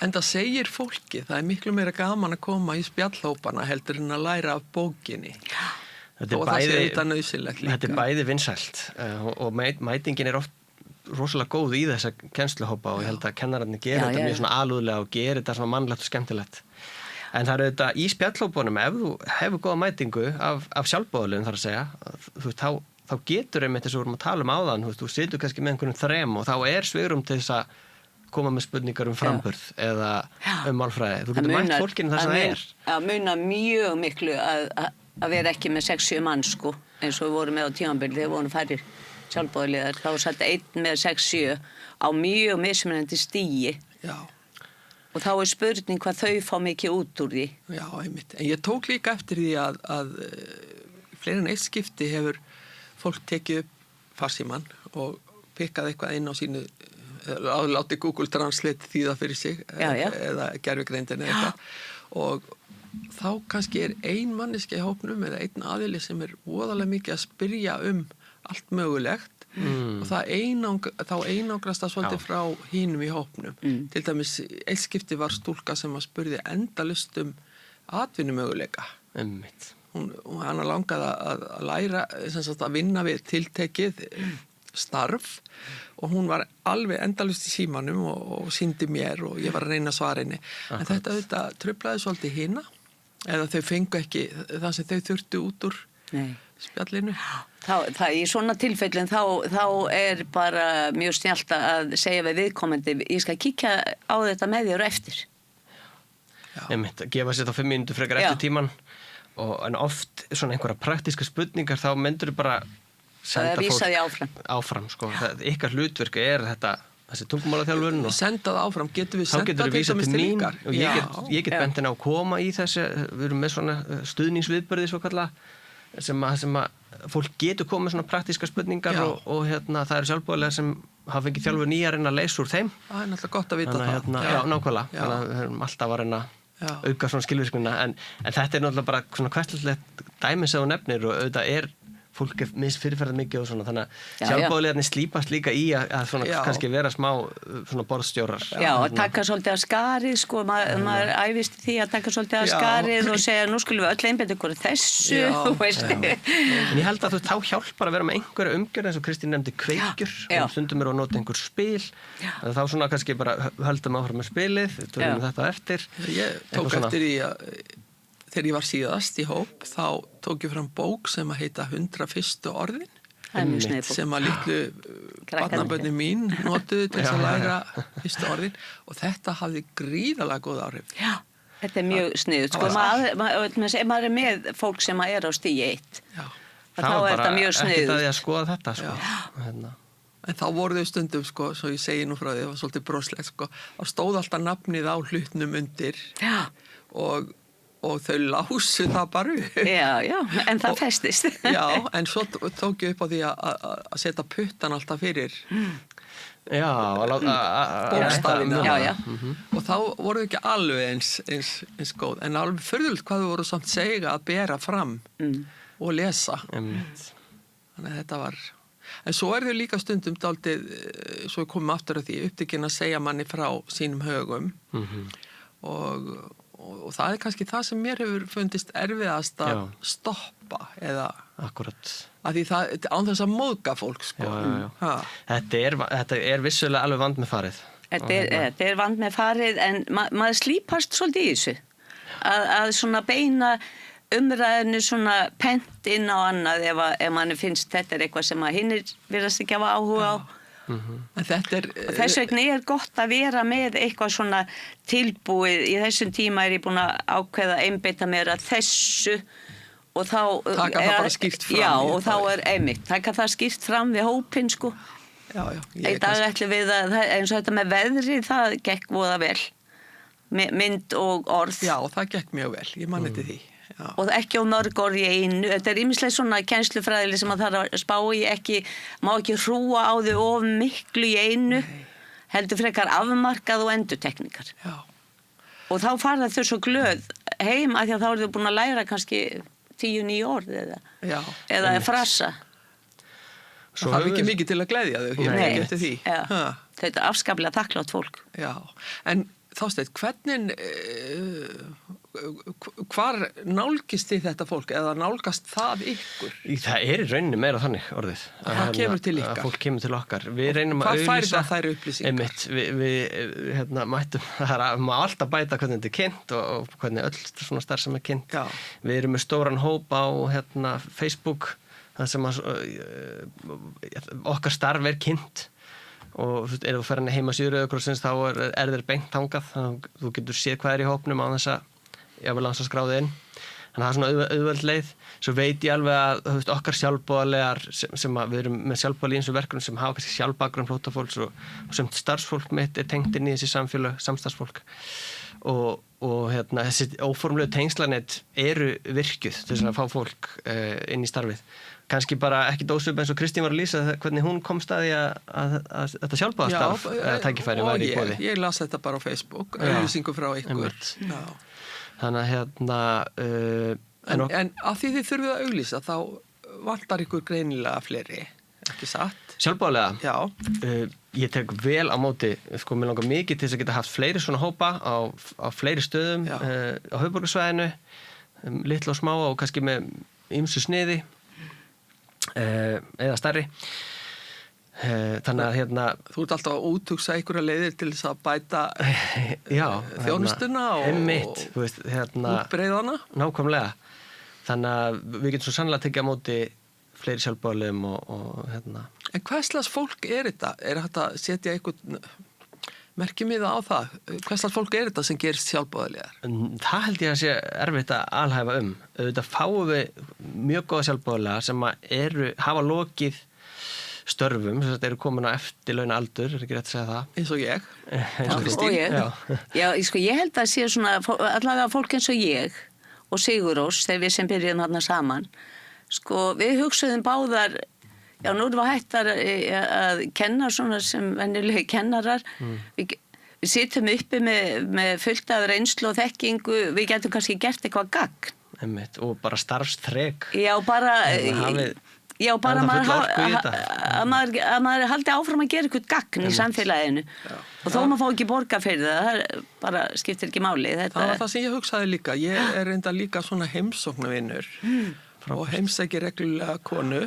En það segir fólki, það miklu meira gaman að koma í spjallhópana heldur en að læra af bókinni. Þetta bæði vinsælt og mætingin oft rosalega góð í þessa kennsluhópa og ég held að kennararnir gera þetta mjög svona alúðlega og gera þetta svona mannlegt og skemmtilegt. En það þetta í spjallhópunum, ef þú hefur góða mætingu af sjálfboðaliðum þar að segja, þá getur einmitt þess að við vorum að tala um áðan, þú situr kannski með einhvern þrem og þá svigrúm til þess að koma með spurningar framburð eða málfræði. Þú getur mætt fólkinu þar sem það Það munar mjög miklu að vera ekki með 6-7 mann, sko, eins og við vorum með á tímabili þegar við vorum færir sjálfboðaliðar. Þá satt einn með 6-7 á mjög mismunandi stigi. Já. Og þá spurning hvað þau fá mikið út úr því. Já, einmitt. En ég tók líka eftir því að fleiri en eitt skipti hefur fólk tekið upp farsímann og pikkað eitthvað inn á sínu, láti Google Translate þýða fyrir sig eða gervigreindin eða eitthvað og þá kannski ein manneski í hópnum eða einn aðili sem voðalega mikið að spyrja allt mögulegt og þá einangrast það svolítið frá hinum í hópnum. Til dæmis, eitt skipti var stúlka sem að spurði endalaust atvinnumöguleika. Hann langaði að læra, að vinna við tiltekið starf og hún var alveg endalaust í símanum og sýndi mér og ég var að reyna að svara henni. En þetta truflaði svolítið hina eða þau fengu ekki það sem þau þurftu út úr spjallinu. Í svona tilfellin þá bara mjög snjallt að segja við viðkomandi, ég skal kíkja á þetta með þér og eftir. Einmitt, að gefa sér þá 5 mínútur frekar eftir tíman en oft svona einhverja praktíska spurningar þá myndur bara senda fólk áfram sko. Ykkar hlutverk þessi tungumálaþjálfun og senda það áfram, getum við senda til dæmis til ykkar og ég get bent henni á að koma í þessi, við erum með svona stuðningsviðburði svo kalla sem að fólk getur komið svona praktíska spurningar og það eru sjálfboðaliðar sem hafa fengið þjálfun í að reyna að leysa úr þeim. Það náttúrulega gott að vita það. Já, nákvæmlega. Þannig að við erum alltaf að reyna auka svona skilvirknina en þetta náttúrulega bara svona hverslegt dæmi sem þú nefnir og auðvitað fólk misfyrirferðað mikið og svona þannig að sjálfboðaliðarnir slípast líka í að svona kannski vera smá svona borðstjórar. Já, og taka svolítið að skarið sko, maður æfist því að taka svolítið að skarið og segja nú skulum við öll einbeita ykkur þessu, þú veist. En ég held að þá hjálpar að vera með einhverja umgjörð eins og Kristín nefndi kveikjur og stundum að nota einhver spil þá svona kannski bara höldum áfram með spilið, tölum þetta eftir. Ég tók eftir í þegar ég var síðast í hóp, þá tók ég fram bók sem að heita 101. orðin sem að litlu barnabörnin mín notuðu til að læra fyrstu orðin og þetta hafði gríðarlega góð áhrif. Já, þetta mjög sniðugt. Sko, maður með fólk sem er á stigi 1. Þá þetta mjög sniðugt. Ekki það að skoða þetta. Sko. En þá voru þau stundum, sko, svo ég segi nú frá því, það var svolítið broslegt, sko, þá stóð alltaf nafnið á hlutnum undir og þau lásu það bara upp. Já, en það festist. Já, en svo tók ég upp á því að setja puttan alltaf fyrir bókstafina. Já. Og þá voru þau ekki alveg eins góð, en alveg furðulegt hvað þau voru samt segja að bera fram og lesa. Þannig að þetta var... En svo þau líka stundum dálítið, svo komum aftur að því, upptekinn að segja manni frá sínum högum og það kannski það sem mér hefur fundist erfiðast að stoppa eða akkurat að því það án þess að móðga fólk sko. Þetta vissulega alveg vand með farið. Þetta vand með farið en maður slípast svolítið í þessu að svona beina umræðinu svona pent inn á annað ef manni finnst þetta eitthvað sem að hinnir virðast ekki hafa áhuga á. En þetta Og þess vegna gott að vera með eitthvað svona tilbúið. Í þessum tíma ég búin að ákveða einbeita mér að þessu og þá... Taka það bara skýrt fram. Já, og þá einmitt. Taka það skýrt fram við hópinn, sko. Já. Í dag ætlum við að, eins og þetta með veðrið, það gekk voða vel. Mynd og orð. Já, það gekk mjög vel. Ég man eftir því. Já. Og ekki á mörg orð í einu. Þetta ýmislegt svona kennslufræðileg sem að það að spá í má ekki hrúa á þau of miklu í einu. Nei. Heldur frekar afmarkað og endurtekningar. Já. Og þá fara þau svo glöð heim af því að þá eru þau búin að læra kannski 10-9 orð eða frasa. Það þarf ekki mikið til að gleðja þau. Nei, þetta er afskaplega þakklátt fólk. Já, en Þorsteinn, hvernig, hvar nálgist þið þetta fólk eða nálgast það ykkur? Það í rauninni meira þannig orðið. Það kemur til ykkar? Að fólk kemur til okkar. Við reynum að auglýsa. Hvað fær það þær upplýsingar? Einmitt, við mættum, það má alltaf bæta hvernig þetta kynnt og hvernig öll svona starfsemi kynnt. Já. Við erum með stóran hóp á Facebook, það sem okkar starf kynnt. Og ef þú fer henni heima síður Rauða krossins þá er þeir beint þangað, þannig að þú getur séð hvað í hópnum á þess að skráða inn. Þannig að það svona auðveld leið. Svo veit ég alveg að okkar sjálfboðalegar sem við erum með sjálfboðali í eins og verkefnum sem hafa kannski sjálfbakgrunn flóttafólks og sem starfsfólk mitt tengt inn í þessi samfélög, samstarfsfólk. Og þessi óformlegu tengslanett eru virkjuð til þess að fá fólk inn í starfið. Kannski bara ekki dósum eins og Kristín var að lýsa hvernig hún komst að því að þetta sjálfboðastarf tækifæri væri í boði. Ég las þetta bara á Facebook, auglýsingu frá ykkur. Þannig að En af því þið þurfið að auglýsa þá vantar ykkur greinilega fleiri, ekki satt? Sjálfboðalega? Já. Ég tek vel á móti, mér langar mikið til þess að geta haft fleiri svona hópa á fleiri stöðum á höfuðborgarsvæðinu, litla og smá og kannski með ýmsu sniði. Eða stærri þannig að Þú ert alltaf að úthugsa einhverja leiðir til þess að bæta þjónustuna og útbreiðana nákvæmlega þannig að við getum svo sannlega tekið á móti fleiri sjálfboðaliðum og En hvers slags fólk þetta? Er hægt að setja einhvern merkjum við á það? Hvers slags fólk þetta sem gerist sjálfboðaliðar? Það held ég að sé erfitt að alhæfa auðvitað fáum við mjög góða sjálfboðaliða sem hafa lokið störfum, sem eru komin á eftirlauna aldur, ekki rétt að segja það? Eins og ég. Og ég. Já, ég held að sé svona, allavega fólk eins og ég og Sigurós, þegar við sem byrjuðum þarna saman, við hugsuðum báðar. Já, nú var hægt að kenna svona sem venjulegi kennarar. Við sitjum uppi með fullt af reynslu og þekkingu. Við getum kannski gert eitthvað gagn. Einmitt, og bara starfstrek. Já, bara maður haldi áfram að gera eitthvað gagn í samfélaginu. Og þó maður fá ekki borga fyrir það bara skiptir ekki máli. Það var það sem ég hugsaði líka. Ég reynda líka svona heimsóknarvinur. Og heimsækir reglulega konu,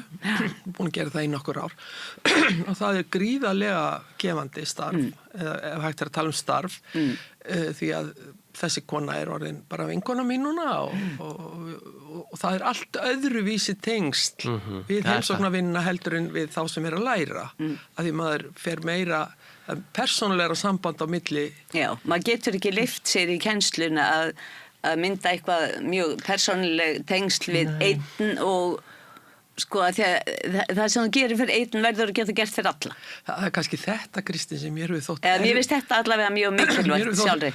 búin að gera það í nokkur ár og það gríðarlega gefandi starf, ef hægt að tala um starf, því að þessi kona orðin bara vinkona mín núna og það allt öðruvísi tengsl við heimsóknarvinnuna heldur en við þá sem að læra, að því maður fer meira persónulegra samband á milli. Já, maður getur ekki lyft sér í kennsluna að mynda eitthvað mjög persónuleg tengsl við einn og að það sem þú gerir fyrir einn verður að geta gert fyrir alla. Það kannski þetta, Kristín, sem mér hefur þótt... Mér finnst þetta allavega mjög mikilvægt sjálfri.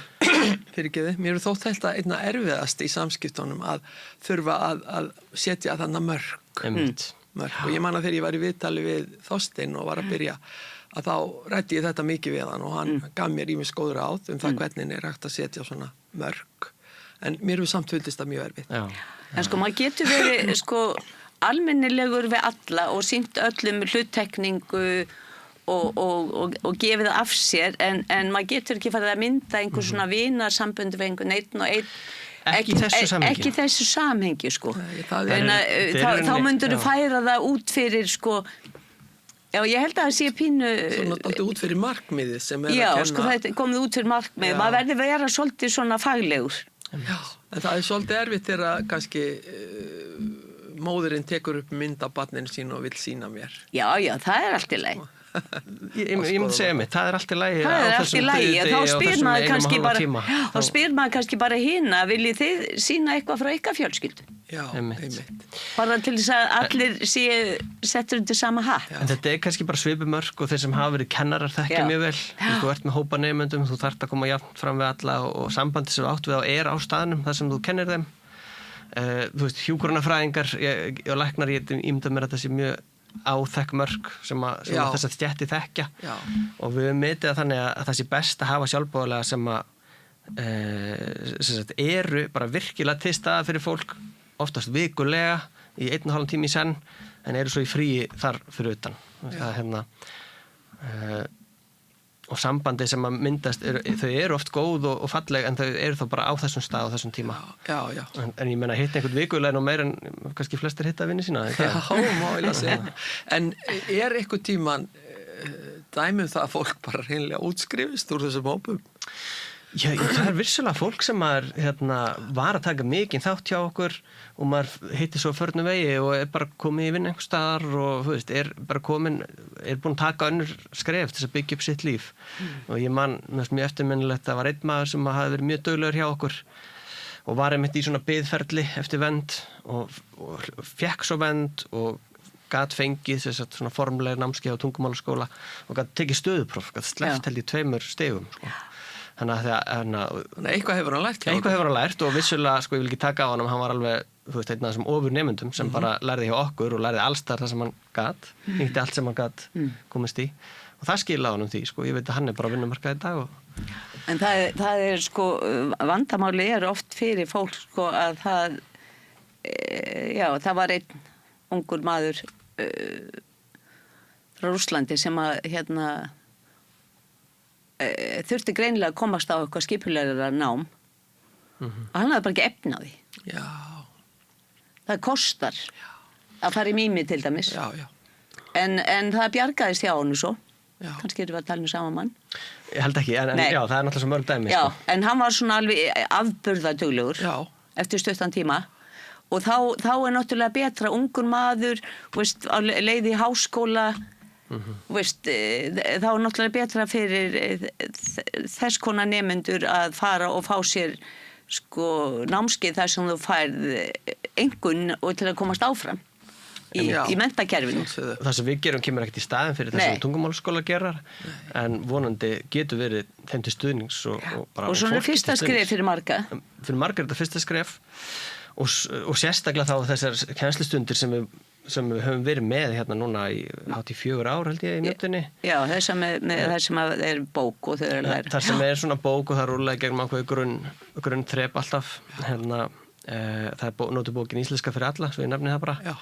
Mér hefur þótt þetta einna erfiðast í samskiptunum að þurfa að setja þarna mörk. Og ég man að þegar ég var í viðtali við Þorsteinn og var að byrja að þá ræddi ég þetta mikið við hann og hann gaf mér ýmis góð ráð það hvernig hægt að setja svona mörk. En mér hefur samt fundist það mjög erfitt. En maður getur verið almennilegur við alla og sýnt öllum hluttekningu og gefið það af sér en maður getur ekki farið að mynda einhver svona vinarsambönd við einhvern einn og einn. Ekki þessu samhengi. Þá myndur þú færa það út fyrir Já, ég held að það sé pínu... Svona alltaf út fyrir markmiðið sem að kenna. Já, það er komið út fyrir markmiðið. Maður verður vera svolítið svona faglegur. Já, en það svolítið erfitt þegar kannski móðurinn tekur upp mynd af barninu sín og vill sýna mér. Já, það allt í lagi. Ég myndi segja mig, það allt í lagi. Það allt í lagi, þá spyr maður kannski bara hina, viljið þið sýna eitthvað frá ykkar fjölskyldu? Já, einmitt. Bara til þess að allir settur undir sama hatt. En þetta kannski bara svipumörk og þeir sem hafa verið kennarar þekkja mjög vel. Þú ert með hópa nemendum, þú þarft að koma jafnt fram við alla og sambandi sem átt við á staðnum þar sem þú kennir þeim. Þú veist, hjúkrunarfræðingar og læknar, ég ímynda mér að það sé mjög áþekk mörk sem þess að stétti þekkja. Já. Og við metið að þannig að það sé best að hafa sjálfboðalega sem eru bara virkilega til staða fyrir fólk, oftast vikulega í 1,5 tíma í senn, en eru svo í fríi þar fyrir utan. Það og sambandi sem að myndast, þau eru oft góð og falleg, en þau eru þá bara á þessum stað og þessum tíma. Já. En ég meina, hitta einhvern vikulega nú meir en kannski flestir hitta vinni sína. Já, má ég að segja. En einhvern tíman dæmum það að fólk bara hreinlega útskrifist úr þessum hópum? Já, það vissulega fólk sem var að taka mikinn þátt hjá okkur og maður hitti svo förnum vegi og bara komið í vinna einhver staðar og þú veist, bara búin að taka önnur skref til að byggja upp sitt líf. Og ég mjög eftirminnilegt, það var einn maður sem hafði verið mjög duglegur hjá okkur og var einmitt í svona biðferli eftir vernd og fékk svo vernd og gat fengið svona formlega námskeið á tungumálaskóla og gat tekið stöðupróf, gat sleppt held í 2 stigum, sko. Þannig að eitthvað hefur hann lært. Eitthvað hefur hann lært og vissulega, ég vil ekki taka á hann var alveg, þú veist, einn af þessum ofur nemendum sem bara lærði hjá okkur og lærði allstar það sem hann gat, nýtti allt sem hann gat komist í. Og það skilaði hann því, ég veit að hann bara á vinnumarkaði í dag. En það vandamáli oft fyrir fólk, að það var einn ungur maður frá Rússlandi sem að þurfti greinilega að komast á eitthvað skipulegra nám og hann hafði bara ekki efni á því. Já. Það kostar að fara í mými til dæmis. Já. En það bjargaðist hjá honum svo. Kannski erum við að tala um sama mann. Ég held ekki, en já, það náttúrulega svo mörg dæmi. Já, en hann var svona alveg afburðaduglegur eftir stuttan tíma og þá náttúrulega betra ungur maður, veist, á leið í háskóla. Veist, þá er náttúrulega betra fyrir þess konar nemendur að fara og fá sér námskeið þar sem þú færð einkunn og til að komast áfram í menntakerfinu. Það sem við gerum kemur ekkert í staðinn fyrir þessum tungumálaskóla gerar, en vonandi getur verið þeim til stuðnings og svona fyrsta skref fyrir marga. Fyrir marga þetta fyrsta skref og sérstaklega þá þessar kennslustundir sem við höfum verið með núna í 4 ár held ég í mjöndinni. Já, þess sem er bók og þau eru að læra. Það sem er svona bók og það rúlaði gegn ákveði grunnþrep alltaf. Það er notu bókin Íslenska fyrir alla, svo ég nefni það bara. Já.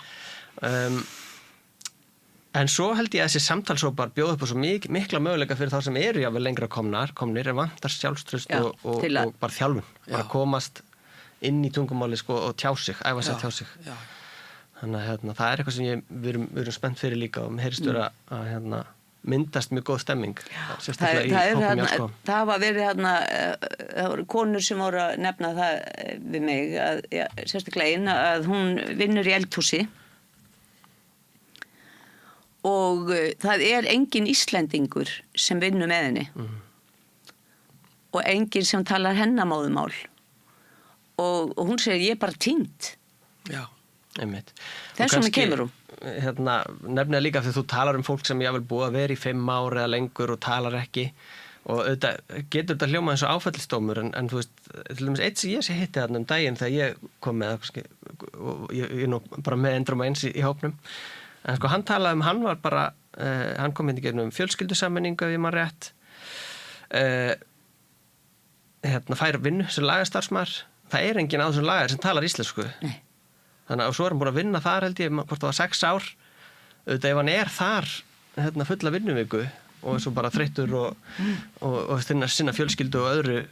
En svo held ég að þessi samtalshópar bjóða upp á svo mikla möguleika fyrir þá sem eru jáfnvel lengra komnir en vantar sjálfstraust og bara þjálfun. Bara komast inn í tungumáli og tjá sig, æfa sig að tjá sig. Já. Þannig að það er eitthvað sem við erum spennt fyrir líka og mér heyrist vera að myndast mjög góð stemming. Það var verið það voru konur sem voru að nefna það við mig, sérstaklega einn að hún vinnur í eldhúsi og það er engin Íslendingur sem vinnur með henni og engin sem talar hennamóðumál og hún segir ég er bara týnd. Já. Einmitt. Þess vegna kemur hún. Nefnilega líka þegar þú talar fólk sem ég vil búið að vera í 5 ár eða lengur og talar ekki og getur þetta hljómað eins og áfællistómur en þú veist, til dæmis eitt sem ég hitti þarna daginn þegar ég kom með og ég nú bara með endrum eins í hópnum en hann talaði hann var bara hann kom hérna gegnum fjölskyldusammenningu ef ég man rétt fær vinnu sem lagarstarfsmaður það er enginn á þessum lagar sem talar íslensku. Nei. Þannig að svo er hann búin að vinna þar held ég, hvort það var 6 ár auðvitað ef hann er þar fulla vinnuviku og svo bara þreyttur og sinna fjölskyldu og öðru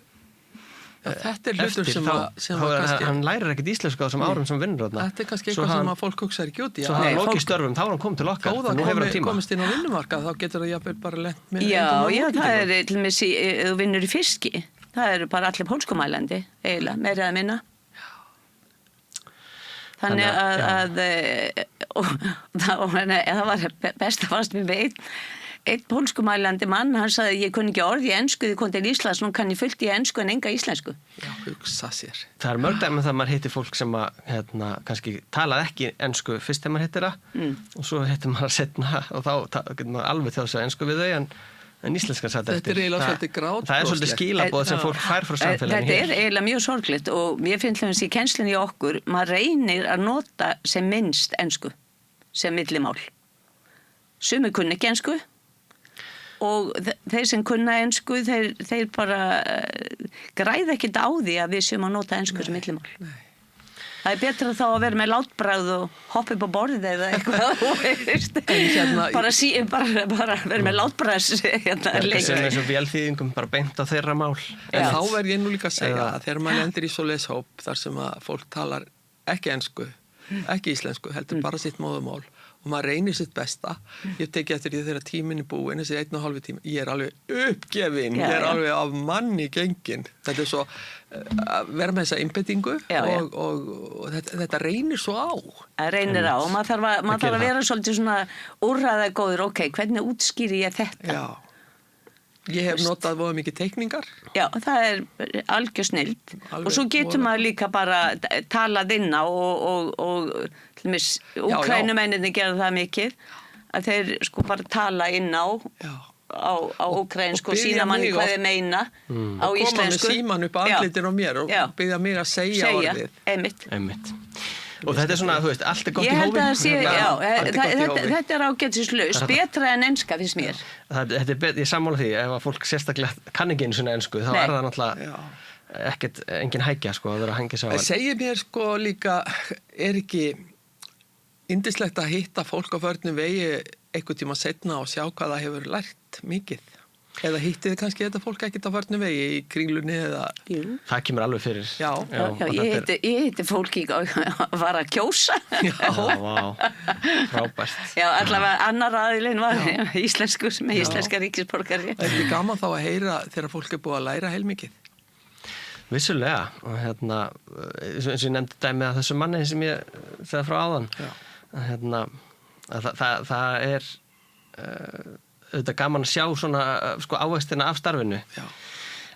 þetta er hlutur sem kannski hann lærir ekkert íslensku á þessum árum sem vinnur þarna. Þetta er kannski eitthvað sem að fólk hugsa ekki út í. Svo hann lokið störfum, þá er hann komið til okkar. Góða komist inn á vinnumarkað, þá getur það jafnvel bara lent með Já, það er til og með þú vinnur í fiski Það eru bara allir pólskumælandi, eiginlega, meira eða minna. Þannig að það var best að fast mér með einn pólskumælandi mann, hann sagði ég kunni ekki orð í ensku, þið kom til Íslands, nú kann ég fullt í ensku en enga íslensku. Já, hugsa sér. Það er mörg dæmi það maður hittir fólk sem að kannski talaði ekki ensku fyrst þegar maður hittir það og svo hittir maður setna og þá getur maður alveg þjóð að segja ensku við þau en íslenskan satt eftir. Þetta er eiginlega svolítið grátbroslegt. Það er svolítið skilaboð sem fólk fær frá samfélaginu hér. Þetta er eiginlega mjög sorglegt og mér finnst þessi í kennslunni okkur, maður reynir að nota sem minnst ensku, sem millimál. Sumir kunni ekki ensku og þeir sem kunna ensku, þeir bara græða ekkert á því að við séum að nota ensku sem millimál. Nei. Það er betra þá að vera með látbragð og hoppa upp á borðið eða eitthvað. bara vera með látbragðs leik. Sem þessum vélþýðingum bara beint á þeirra mál. En þá verð ég nú líka að segja að þegar maður lendir í svoleiðis hóp þar sem að fólk talar ekki ensku, ekki íslensku, heldur bara sitt móðumál og maður reynir sitt besta. Ég teki eftir því þegar tíminn er búinn, þessi 1,5 tíma, ég er alveg uppgefin, ég er alveg af manni gengin. Þetta er svo að vera með þessa einbeitingu og þetta reynir svo á. Það reynir á og maður þarf að vera svolítið svona úrræðagóður, ok, hvernig útskýri ég þetta? Já. Ég hef notað voða mikið teikningar. Já, það er algjör snilld. Og svo getur maður líka bara talað inn á og Úkraínumennirnir gera það mikið, að þeir sko bara tala inn á úkraínsku og sína manni hvað þeir meina á íslensku. Og koma með síman upp andlitin á mér og biðja mig að segja orðið. Einmitt. Og þetta er svona, þú veist, allt er gott í hófi. Þetta er ágætislaust, betra en enska finnst mér. Ég sammála því, ef að fólk sérstaklega kann ekki einu svona ensku, þá er það náttúrulega engin hækja, sko, að vera að hengja sá. Segir mér, sko, líka, er ekki yndislegt að hitta fólk á förnum vegi einhvern tíma seinna og sjá hvað það hefur lært mikið? Eða hittið kannski þetta fólk ekkert á förnum vegi í Kringlunni eða... Jú. Það kemur alveg fyrir. Já, ég hitti fólki að var að kjósa. Já, vá, frábært. Já, allavega annar aðilinn var íslenskur með íslenska ríkisborgari. Það er gaman þá að heyra þegar fólk er búið að læra heilmikið. Vissulega, og eins og ég nefndi dæmið að þessu manni sem ég segði frá áðan, það er... auðvitað gaman að sjá svona sko ávextina af starfinu. Já.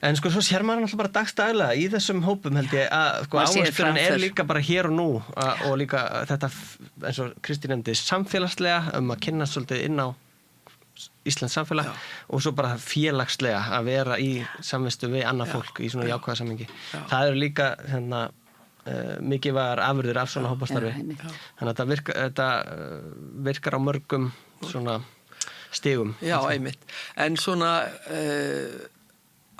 En sko svo sér maður alltaf bara dagstaglega í þessum hópum held ég að sko ávexturinn er líka bara hér og nú og líka þetta eins og Kristín nefndi samfélagslega að kynna svolítið inn á Íslands samfélag og svo bara félagslega að vera í samvistu við annað fólk í svona jákvæða samhengi. Það eru líka mikilvægar afurðir af svona hópastarfi. Þannig að þetta virkar á mörgum svona stigum. Já, einmitt. En svona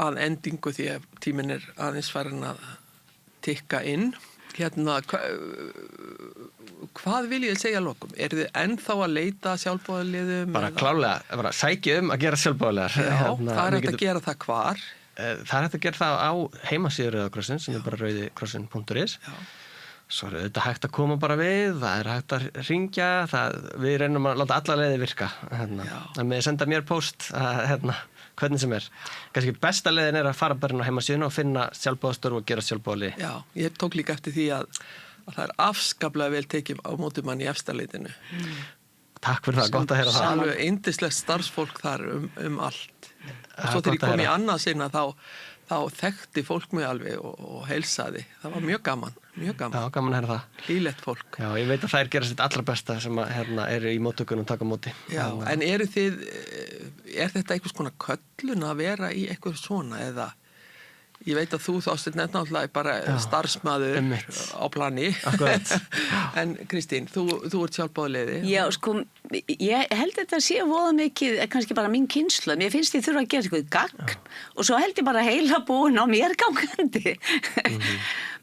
að endingu því að tíminn er aðeins farin að tikka inn. Hvað vil ég segja lokum? Eru þið ennþá að leita sjálfboðaliðum? Bara klálega, bara sækja að gera sjálfboðaliðar. Já, það er hægt að gera það hvar? Það er hægt að gera það á heimasíðu Rauða krossins sem er bara rauðikrossin.is. Svo er þetta hægt að koma bara við, það er hægt að ringja, við reynum að láta alla leiði virka. Það með að senda mér post, hvernig sem er. Kannski besta leiðin er að fara bara inn á heimasíðuna og finna sjálfboðastörf og gera sjálfboðaliði. Já, ég tók líka eftir því að það er afskaplega vel tekið á móti mann í efstaleitinu. Takk fyrir það, gott að heyra það. Alveg yndislegt starfsfólk þar allt. Og svo þegar ég kom í annað sinna þá þekkti fólk mig alveg og heilsaði. Það var mjög gaman. Já, gaman að heyra það. Hlýlegt fólk. Já, ég veit að þær gera sitt allra besta sem eru í móttökunum og taka móti. Já, en er þetta einhvers konar köllun að vera í eitthvað svona eða ég veit að þú þást náttúrulega bara starfsmaður á plani. En Kristín, þú ert sjálfboðaliði. Já, sko, ég held þetta sé voða mikið, kannski bara mín kynslóð. Mér finnst ég þurfa að gera eitthvað gagn og svo held ég bara heila búin á mér gangandi.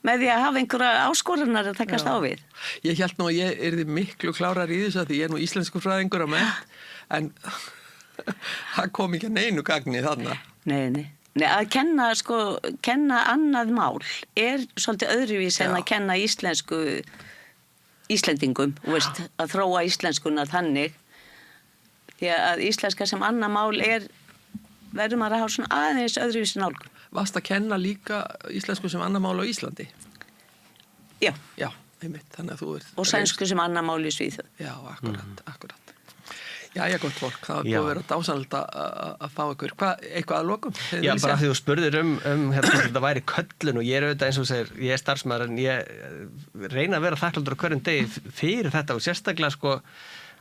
Með því að hafa einhverja áskorunar að takast á við. Ég held nú að ég yrði miklu klárar í þessu því ég er nú íslensku fræðingur á mennt, en það kom ekki að neinu gagni þarna. Nei, að kenna annað mál er svolítið öðruvís en að kenna Íslendingum, veist, að þróa íslenskuna þannig. Því að íslenska sem annað mál verður maður að hafa svona aðeins öðruvísi nálgun. varst að kenna líka íslensku sem annar mál á Íslandi? Já. Já, einmitt, þannig að þú og sænsku sem annar mál í Svíþjóð. Já, akkurat. Já, gott fólk, það er búið að vera dásanlegt að fá ykkur. Eitthvað að lokum? Já, bara því þú spurðir þetta væri köllun og ég auðvitað eins og segir, ég er starfsmaður en ég reyna að vera þakkláttur á hverjum degi fyrir þetta og sérstaklega sko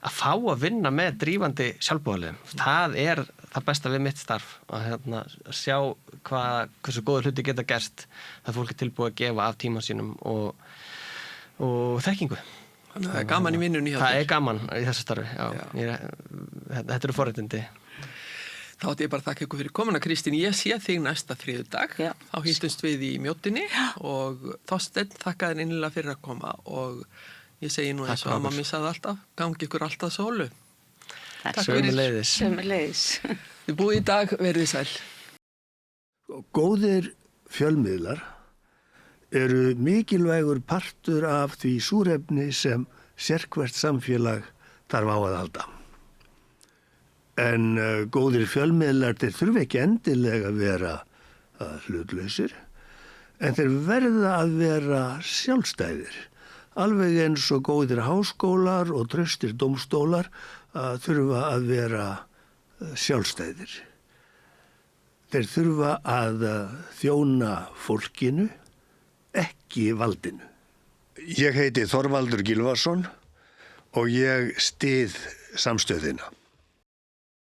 að fá að vinna með drífandi sjálfboðaliðum. Það er það besta við mitt starf að sjá hversu góður hluti geta gerst það fólk er tilbúið að gefa af tíma sínum og þekkingu. Þannig að það er gaman í vinnunni hjá þér. Það er gaman í þessu starfi, já. Þetta eru forréttindi. Þá ætti ég bara að þakka ykkur fyrir komuna, Kristín. Ég sé þig næsta þriðjudag. Þá hittumst við í Mjóttinni og Þorsteinn þakka þér innilega fyrir að koma og ég segi nú eins og amma mín sagði alltaf, gangi ykkur alltaf sólu. Takk fyrir. Sömuleiðis. Þið búið í dag, verðið sæl. Góðir fjölmiðlar eru mikilvægur partur af því súrefni sem sérhvert samfélag þarf á að halda. En góðir fjölmiðlar þeir þurfa ekki endilega að vera hlutlausir, en þeir verða að vera sjálfstæðir. Alveg eins og góðir háskólar og traustir dómstólar þurfa að vera sjálfstæðir. Þeir þurfa að þjóna fólkinu, ekki valdinu. Ég heiti Þorvaldur Gylfason og ég styð samstöðina.